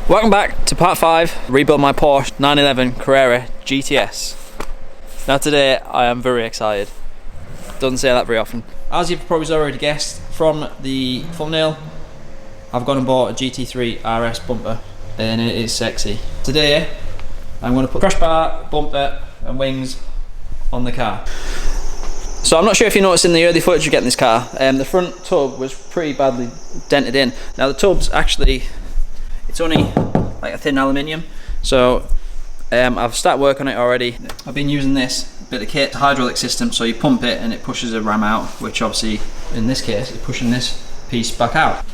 Welcome back to part 5, rebuild my Porsche 911 Carrera GTS. Now today I am very excited. Doesn't say that very often. As you've probably already guessed from the thumbnail, I've gone and bought a GT3 RS bumper and it is sexy. Today I'm going to put crash bar, bumper and wings on the car. So I'm not sure if you noticed in the early footage of getting this car, the front tub was pretty badly dented in. Now the tub's actually, it's only like a thin aluminium, so I've started work on it already. I've been using this bit of kit, hydraulic system, so you pump it and it pushes a ram out, which obviously in this case is pushing this piece back out.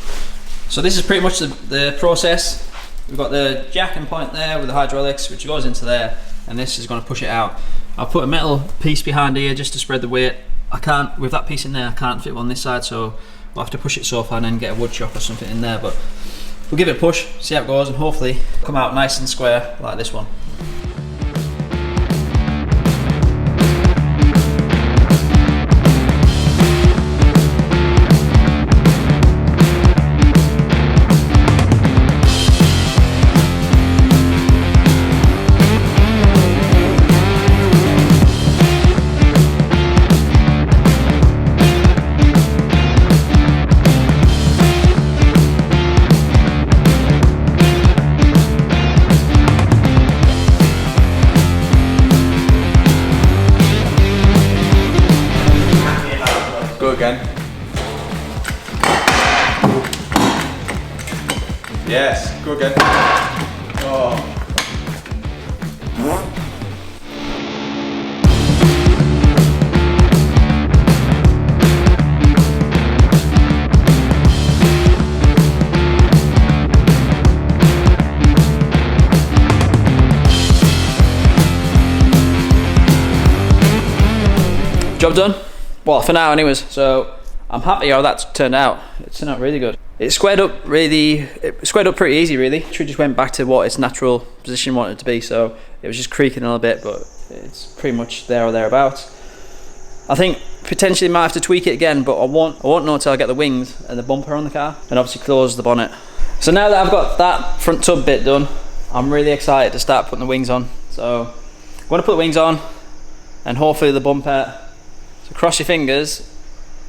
So this is pretty much the process. We've got the jacking point there with the hydraulics, which goes into there, and this is going to push it out. I'll put a metal piece behind here just to spread the weight. I can't, with that piece in there, I can't fit one this side, so we'll have to push it so far and then get a wood chop or something in there, but we'll give it a push, see how it goes, and hopefully come out nice and square like this one. Go again. Yes, go again. Oh. Job done? Well, for now anyways, so I'm happy how that's turned out. It's turned out really good. It squared up pretty easy really. It just went back to what its natural position wanted it to be, so it was just creaking a little bit, but it's pretty much there or thereabouts. I think potentially might have to tweak it again, but I won't know until I get the wings and the bumper on the car, and obviously close the bonnet. So now that I've got that front tub bit done, I'm really excited to start putting the wings on. So I'm going to put the wings on, and hopefully the bumper. So cross your fingers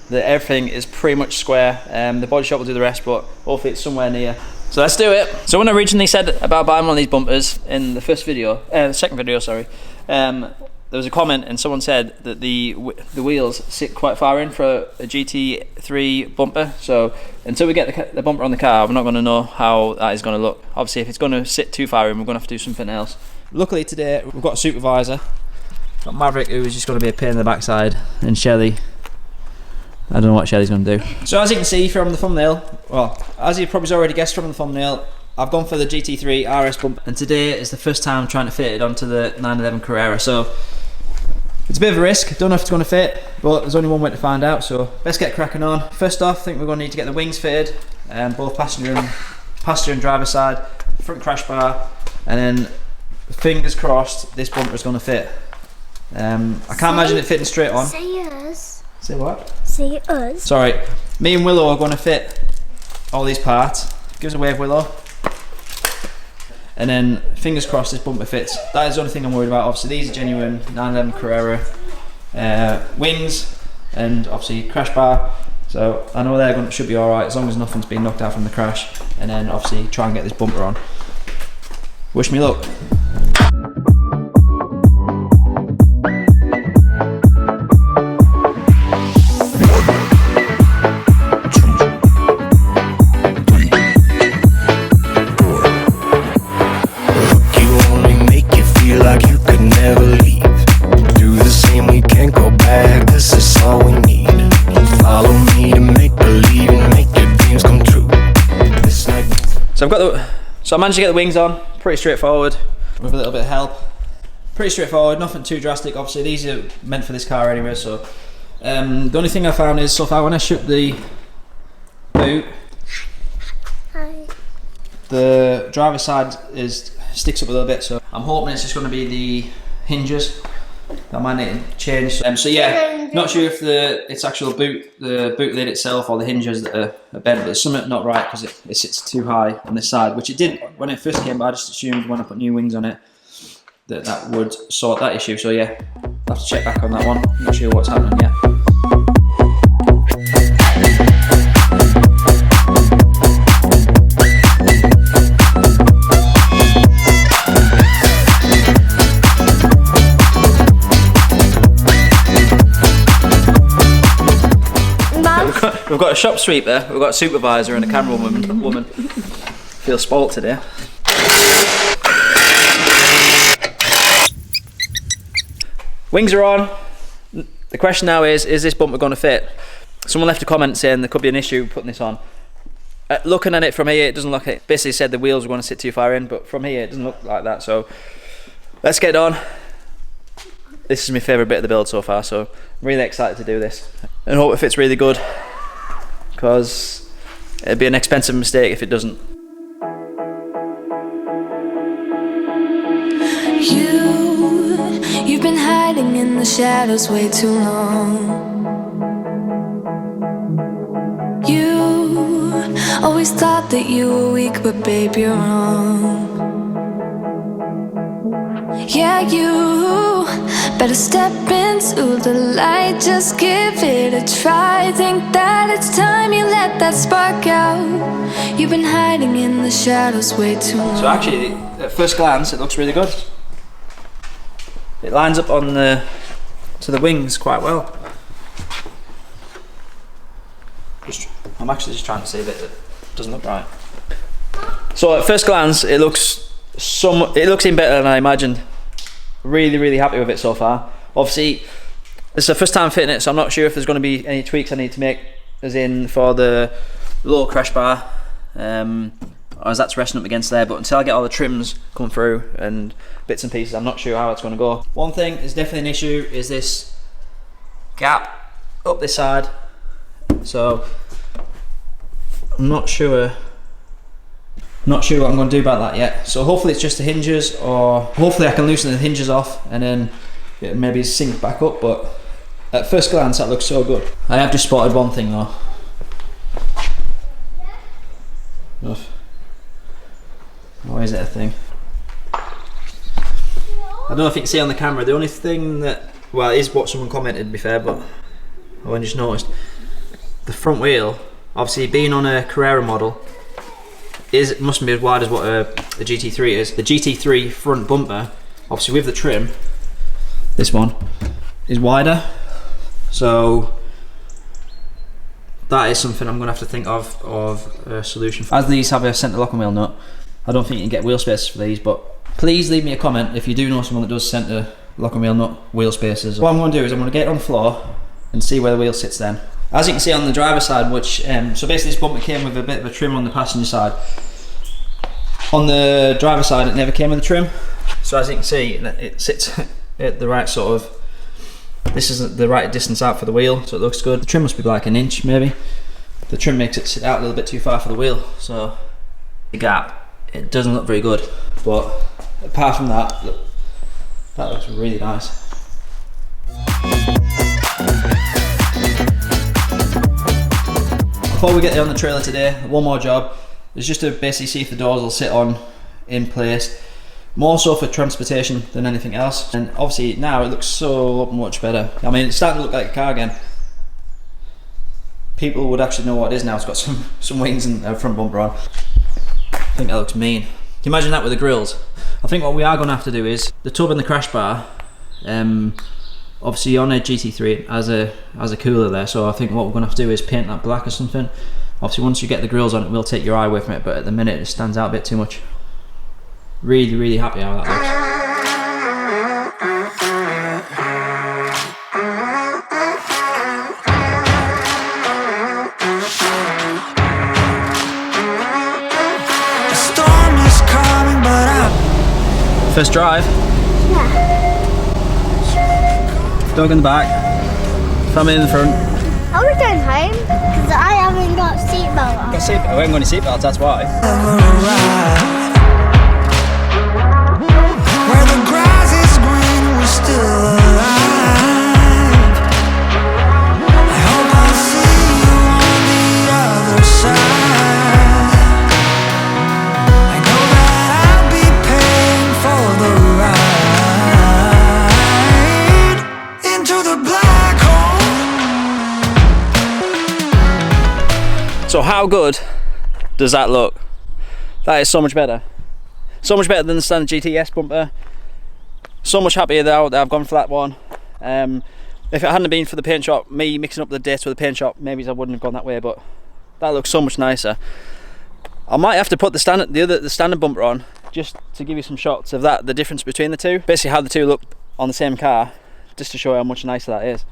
that everything is pretty much square. The body shop will do the rest, but hopefully it's somewhere near. So let's do it. So when I originally said about buying one of these bumpers in the second video, sorry, there was a comment and someone said that the wheels sit quite far in for a GT3 bumper. So until we get the bumper on the car, we're not going to know how that is going to look. Obviously, if it's going to sit too far in, we're going to have to do something else. Luckily today we've got a supervisor. Got Maverick, who is just going to be a pain in the backside, and Shelly. I don't know what Shelly's going to do. So as you can see from the thumbnail, well, as you probably already guessed from the thumbnail, I've gone for the GT3 RS bumper, and today is the first time trying to fit it onto the 911 Carrera. So it's a bit of a risk. Don't know if it's going to fit, but there's only one way to find out. So let's get cracking on. First off, I think we're going to need to get the wings fitted, both passenger and driver side, front crash bar, and then fingers crossed this bumper is going to fit. I can't imagine it fitting straight on. Say us. Say what? Say us. Sorry, me and Willow are going to fit all these parts. Give us a wave, Willow. And then fingers crossed this bumper fits. That is the only thing I'm worried about. Obviously these are genuine 911 Carrera wings and obviously crash bar. So I know should be alright as long as nothing's been knocked out from the crash. And then obviously try and get this bumper on. Wish me luck. So I managed to get the wings on, pretty straightforward, with a little bit of help. Pretty straightforward, nothing too drastic. Obviously these are meant for this car anyway, so the only thing I found is so far when I shoot the boot, the driver's side sticks up a little bit, so I'm hoping it's just going to be the hinges I might need to change. So yeah, not sure if it's actual the boot lid itself or the hinges that are bent, but there's something not right because it sits too high on this side, which it did when it first came, but I just assumed when I put new wings on it that would sort that issue. So yeah, I'll have to check back on that one. Not sure what's happening yet. We've got a shop sweeper, we've got a supervisor and a camera woman. Feel spoilt today. Wings are on. The question now is this bumper going to fit? Someone left a comment saying there could be an issue putting this on. Looking at it from here, it doesn't look like it. Basically said the wheels were going to sit too far in, but from here it doesn't look like that. So let's get on. This is my favourite bit of the build so far, so I'm really excited to do this. And hope it fits really good, because it'd be an expensive mistake if it doesn't. You've been hiding in the shadows way too long. You always thought that you were weak, but babe, you're wrong. Yeah, you better step into the light, just give it a try. Think that it's time you let that spark out. You've been hiding in the shadows way too long. So actually, at first glance, it looks really good. It lines up on to the wings quite well. I'm actually just trying to see a bit that doesn't look right. So at first glance, it looks even better than I imagined. Really, really happy with it so far. Obviously, it's the first time fitting it, so I'm not sure if there's going to be any tweaks I need to make, as in for the lower crash bar, as that's resting up against there. But until I get all the trims come through and bits and pieces, I'm not sure how it's going to go. One thing is definitely an issue is this gap up this side. So I'm not sure what I'm going to do about that yet. So hopefully it's just the hinges, or hopefully I can loosen the hinges off and then it maybe sink back up. But at first glance that looks so good. I have just spotted one thing though. Why is it a thing? I don't know if you can see on the camera, the only thing that, well, it is what someone commented to be fair, but I only just noticed. The front wheel, obviously being on a Carrera model, it mustn't be as wide as what a GT3 is. The GT3 front bumper, obviously with the trim, this one, is wider. So that is something I'm going to have to think of a solution for. As these have a centre locking wheel nut, I don't think you can get wheel spaces for these, but please leave me a comment if you do know someone that does centre locking wheel nut wheel spaces. What I'm going to do is I'm going to get it on the floor and see where the wheel sits then. As you can see on the driver's side, which so basically this bumper came with a bit of a trim on the passenger side. On the driver's side it never came with a trim, so as you can see it sits at the right sort of, this is the right distance out for the wheel, so it looks good. The trim must be like an inch maybe. The trim makes it sit out a little bit too far for the wheel, so the gap, it doesn't look very good. But apart from that, look, that looks really nice. Before we get on the trailer today, one more job is just to basically see if the doors will sit on in place, more so for transportation than anything else. And obviously now it looks so much better. I mean, it's starting to look like a car again. People would actually know what it is now. It's got some wings and a front bumper on. I think that looks mean. Can you imagine that with the grills? I think what we are going to have to do is the tub and the crash bar, obviously on a GT3 as a cooler there, so I think what we're going to have to do is paint that black or something. Obviously once you get the grills on, it will take your eye away from it, but at the minute it stands out a bit too much. Really, really happy how that looks. First drive? Yeah. Dog in the back, family in the front. Are we going home? Because I haven't got seatbelt on. We haven't got any seatbelts, that's why. Where the grass is green, we're still alive. how good does that look? That is so much better. So much better than the standard GTS bumper. So much happier that I've gone for that one. If it hadn't been for the paint shop, me mixing up the dates with the paint shop, maybe I wouldn't have gone that way, but that looks so much nicer. I might have to put the standard bumper on just to give you some shots of that, the difference between the two. Basically how the two look on the same car, just to show how much nicer that is.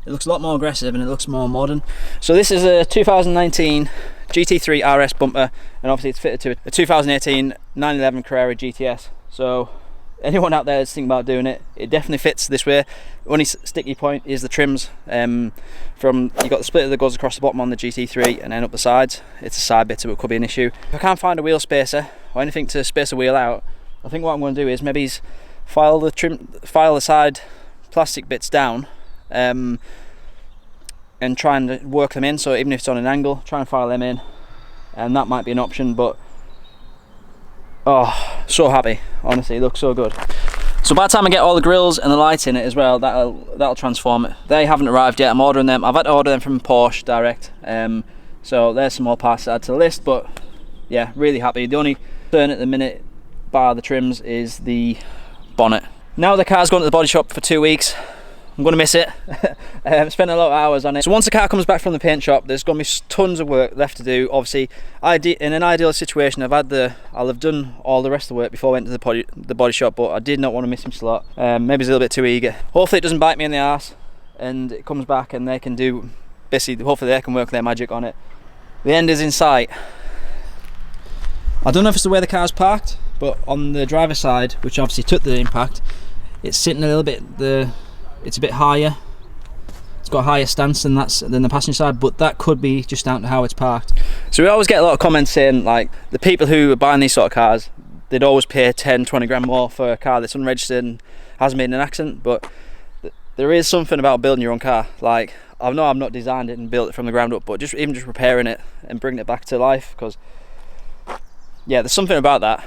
It looks a lot more aggressive and it looks more modern. So this is a 2019 GT3 RS bumper, and obviously it's fitted to a 2018 911 Carrera GTS. So anyone out there that's thinking about doing it, it definitely fits this way. Only sticky point is the trims. You've got the splitter that goes across the bottom on the GT3 and then up the sides. It's a side bit, so it could be an issue. If I can't find a wheel spacer or anything to space a wheel out, I think what I'm going to do is maybe file the side plastic bits down, and try and work them in. So even if it's on an angle, try and file them in, and that might be an option. But oh, so happy, honestly, it looks so good. So by the time I get all the grills and the lights in it as well, that'll transform it. They haven't arrived yet. I'm ordering them. I've had to order them from Porsche direct. So there's some more parts to add to the list, but yeah, really happy. The only turn at the minute, bar the trims, is the bonnet. Now the car's going to the body shop for 2 weeks. I'm going to miss it. Spent a lot of hours on it. So once the car comes back from the paint shop, there's going to be tons of work left to do. Obviously, in an ideal situation, I'll have done all the rest of the work before I went to the body shop, but I did not want to miss him slot. Maybe he's a little bit too eager. Hopefully it doesn't bite me in the arse and it comes back and they can do, basically, hopefully they can work their magic on it. The end is in sight. I don't know if it's the way the car's parked, but on the driver's side, which obviously took the impact, it's sitting a little bit, it's a bit higher. It's got a higher stance than the passenger side, but that could be just down to how it's parked. So we always get a lot of comments saying, like, the people who are buying these sort of cars, they'd always pay 10-20 grand more for a car that's unregistered and hasn't made an accident. But there is something about building your own car. Like, I know I've not designed it and built it from the ground up, but even just repairing it and bringing it back to life, because yeah, there's something about that.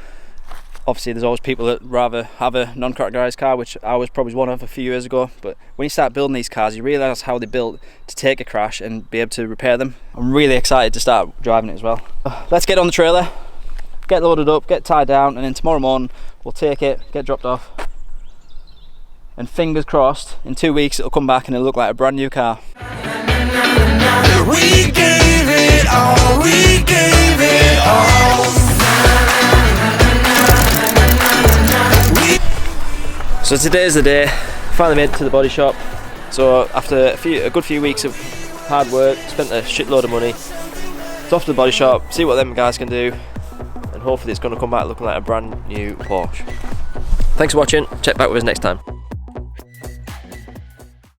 Obviously there's always people that rather have a non-characterised car, which I was probably one of a few years ago, but when you start building these cars, you realise how they're built to take a crash and be able to repair them. I'm really excited to start driving it as well. Let's get on the trailer, get loaded up, get tied down, and then tomorrow morning we'll take it, get dropped off, and fingers crossed, in 2 weeks it'll come back and it'll look like a brand new car. We gave it all, we gave it all. So today's the day. Finally made it to the body shop. So after a good few weeks of hard work, spent a shitload of money, it's off to the body shop, see what them guys can do, and hopefully it's going to come back looking like a brand new Porsche. Thanks for watching. Check back with us next time.